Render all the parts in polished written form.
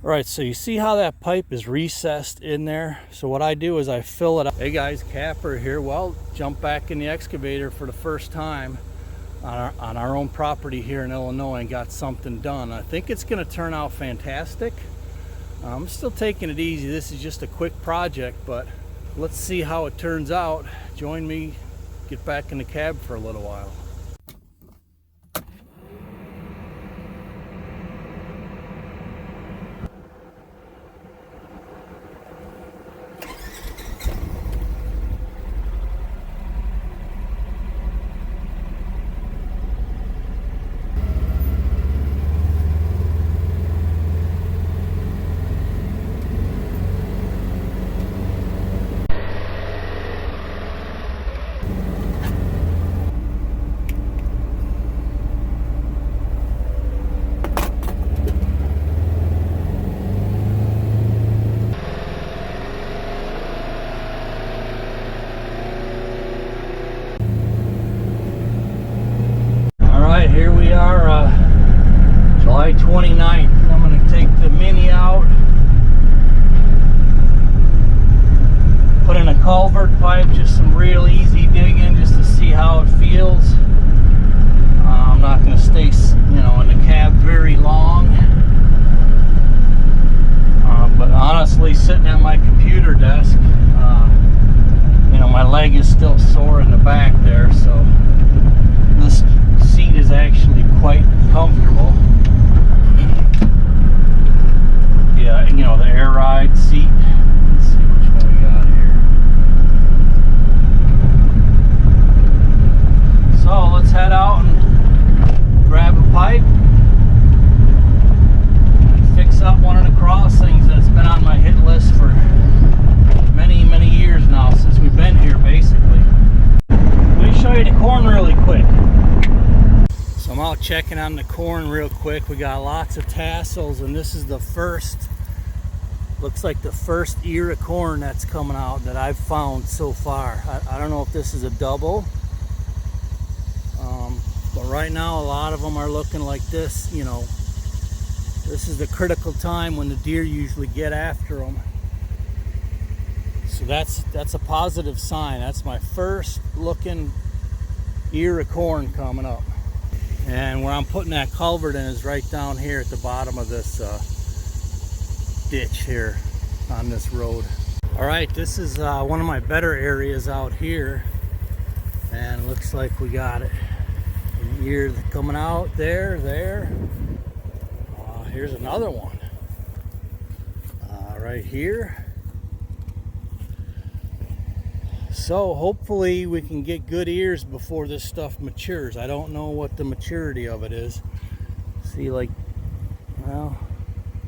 Alright, so you see how that pipe is recessed in there? So what I do is I fill it up. Hey guys, Kapper here. Well, jump back in the excavator for the first time on our own property here in Illinois and got something done. I think it's going to turn out fantastic. I'm still taking it easy. This is just a quick project, but let's see how it turns out. Join me, get back in the cab for a little while. Here we are, July 29th. I'm going to take the Mini out, put in a culvert pipe, just some real easy digging just to see how it feels. I'm not going to stay, in the cab very long. But honestly, sitting at my computer desk, my leg is still sore in the back there, so this seat is actually quite comfortable. Yeah, the air ride seat. Let's see which one we got here. So let's head out and grab a pipe and fix up one of the crossings that's been on my hit list for many years now, since we've been here basically. Let me show you the corn really quick. So I'm out checking on the corn real quick. We got lots of tassels, and this is the first, looks like the first ear of corn that's coming out that I've found so far. I don't know if this is a double, but right now a lot of them are looking like this. This is the critical time when the deer usually get after them. So that's a positive sign. That's my first looking ear of corn coming up. And where I'm putting that culvert in is right down here at the bottom of this ditch here on this road. Alright, this is one of my better areas out here, and it looks like we got it. An ear coming out there. Here's another one right here. So hopefully we can get good ears before this stuff matures. I don't know what the maturity of it is. See, I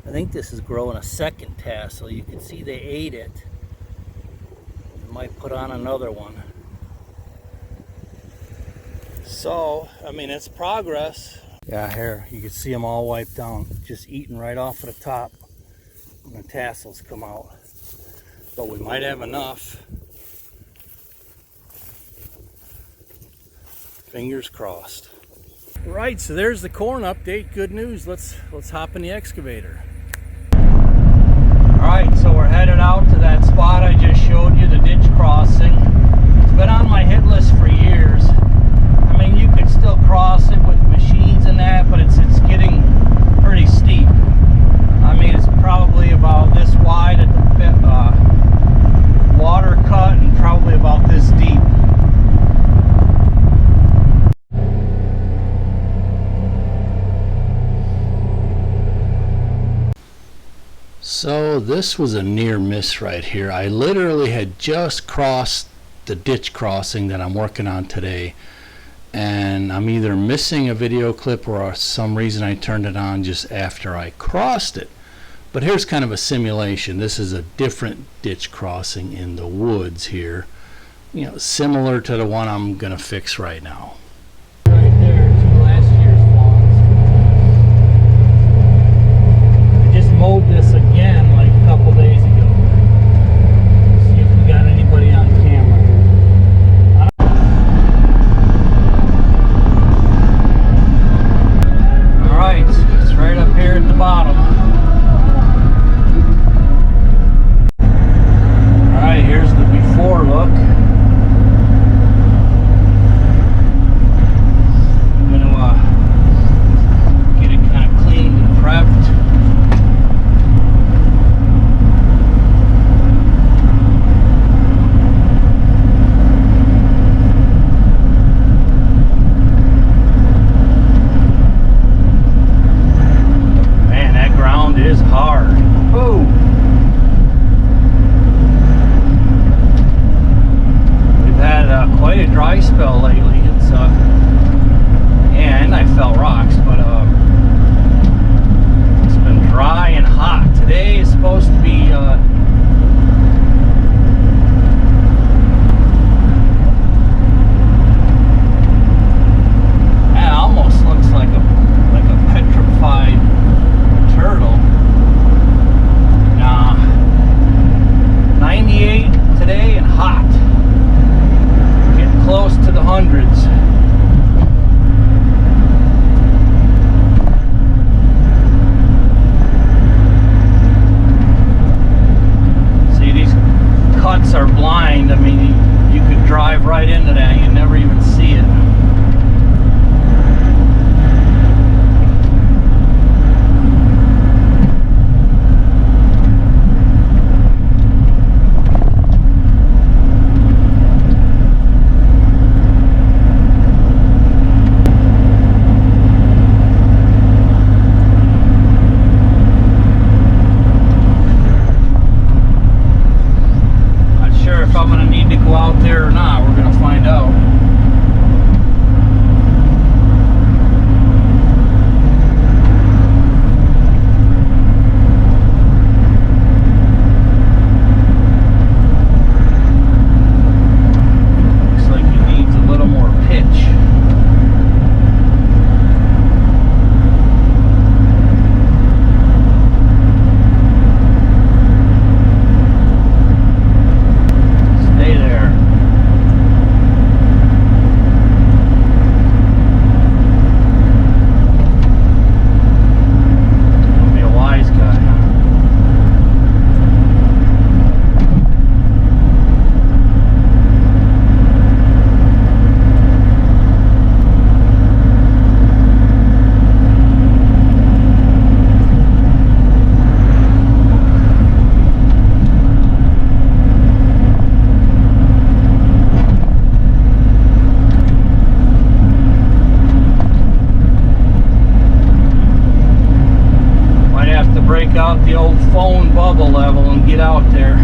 think this is growing a second tassel. You can see they ate it. Might put on another one. So, it's progress. Yeah, here, you can see them all wiped down, just eating right off of the top when the tassels come out. But we might have enough. Fingers crossed. Right, so there's the corn update. Good news. Let's hop in the excavator. Alright, so we're headed out to that spot I just showed you, the ditch crossing. It's been on my hit list for years. You could still cross it with machines and that, but it's getting pretty steep. It's probably about this wide at the water cut and probably about this deep. So this was a near miss right here. I literally had just crossed the ditch crossing that I'm working on today, and I'm either missing a video clip or for some reason I turned it on just after I crossed it. But here's kind of a simulation. This is a different ditch crossing in the woods here, similar to the one I'm gonna fix right now. Right there, two last year's lawns. I just mowed this again like a couple days ago. See if we got anybody on camera. Alright, it's right up here at the bottom. is hard. Ooh. We've had quite a dry spell lately. It's and I fell rocks, but it's been dry and hot. Today is supposed to be almost looks like a petrified turtle. Nah. 98 today and hot. Getting close to the hundreds. See, these cuts are blind. I mean, you could drive right into that and you'd never even see it. Break out the old phone bubble level and get out there.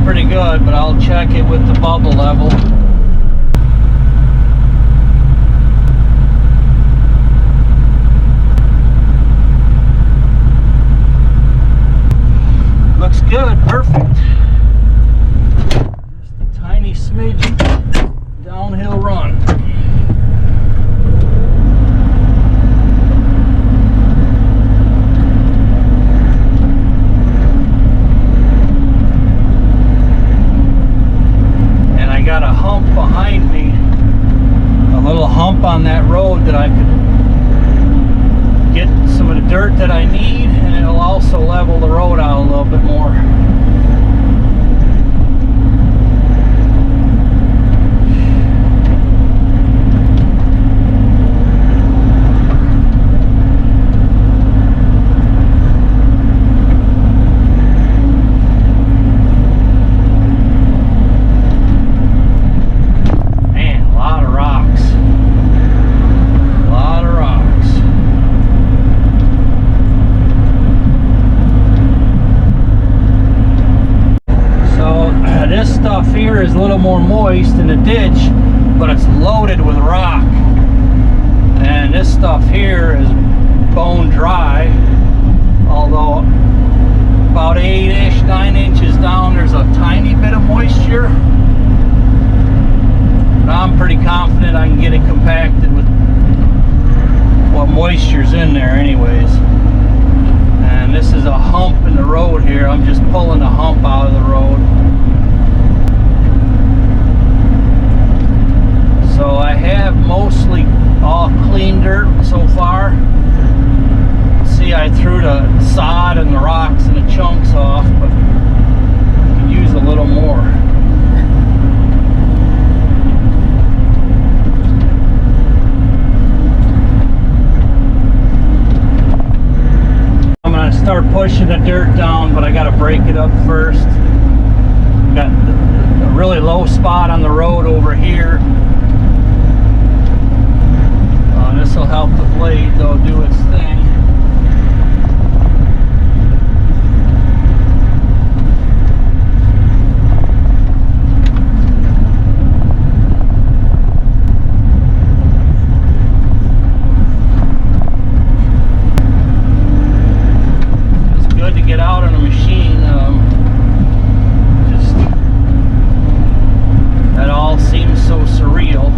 Pretty good, but I'll check it with the bubble level. Looks good, perfect. Just a tiny smidge downhill run. Got a hump behind me, a little hump on that road that I could get some of the dirt that I need, and it'll also level the road out a little bit more. Here is a little more moist in the ditch, but it's loaded with rock, and this stuff here is bone dry, although about 8-ish, 9 inches down there's a tiny bit of moisture. it, I can get it compacted with what moisture's in there anyways. And this is a hump in the road here. I'm just pulling the hump out of the road. So I have mostly all clean dirt so far. See, I threw the sod and the rocks and the chunks off, but I could use a little more. I'm gonna start pushing the dirt down, but I gotta break it up first. Got a really low spot on the road over here. This will help the blade though do its thing. It's good to get out on a machine. Just that all seems so surreal.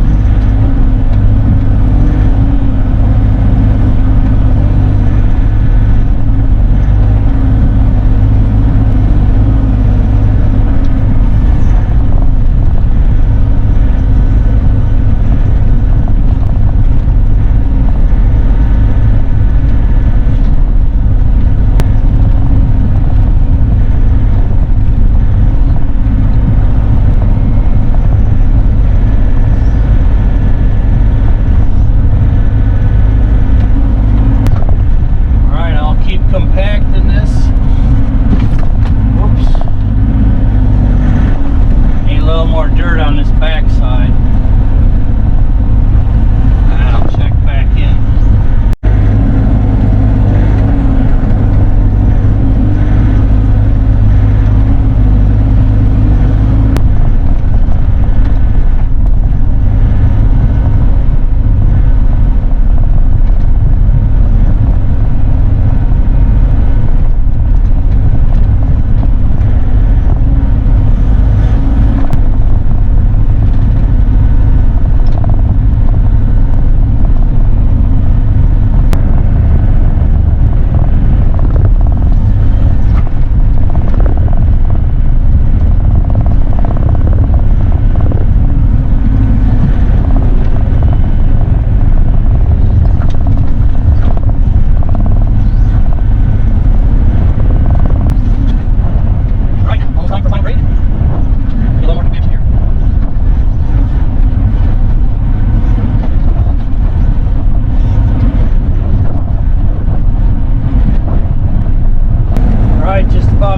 Compacting this. Whoops. Need a little more dirt on this back side. And I'll check back in.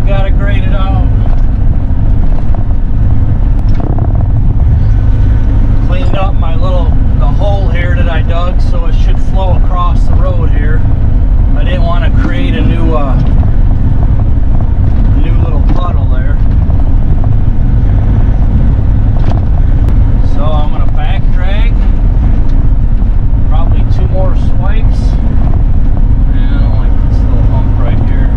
Got it graded out. Cleaned up the hole here that I dug, so it should flow across the road here. I didn't want to create a new little puddle there. So I'm going to back drag, probably 2 more swipes. And I don't like this little hump right here.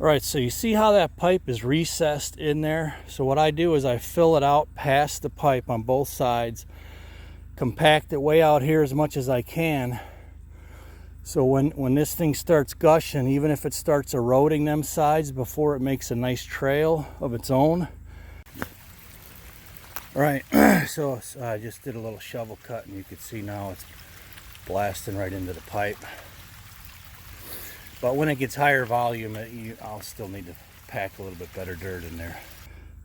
Alright, so you see how that pipe is recessed in there? So what I do is I fill it out past the pipe on both sides, compact it way out here as much as I can, So when this thing starts gushing, even if it starts eroding them sides before it makes a nice trail of its own. All right, so I just did a little shovel cut, and you can see now it's blasting right into the pipe. But when it gets higher volume, I'll still need to pack a little bit better dirt in there.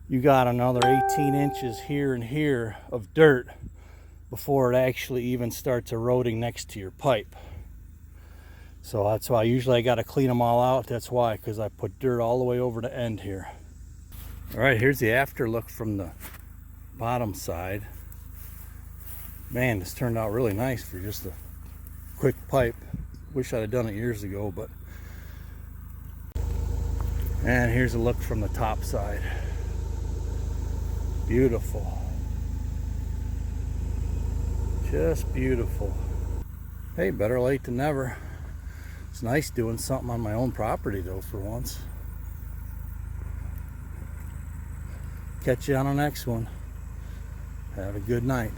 You got another 18 inches here and here of dirt before it actually even starts eroding next to your pipe. So that's why usually I got to clean them all out. That's why, because I put dirt all the way over the end here. All right, here's the after look from the bottom side. Man, this turned out really nice for just a quick pipe. Wish I'd have done it years ago, but. And here's a look from the top side. Beautiful. Just beautiful. Hey, better late than never. It's nice doing something on my own property though for once. Catch you on the next one. Have a good night.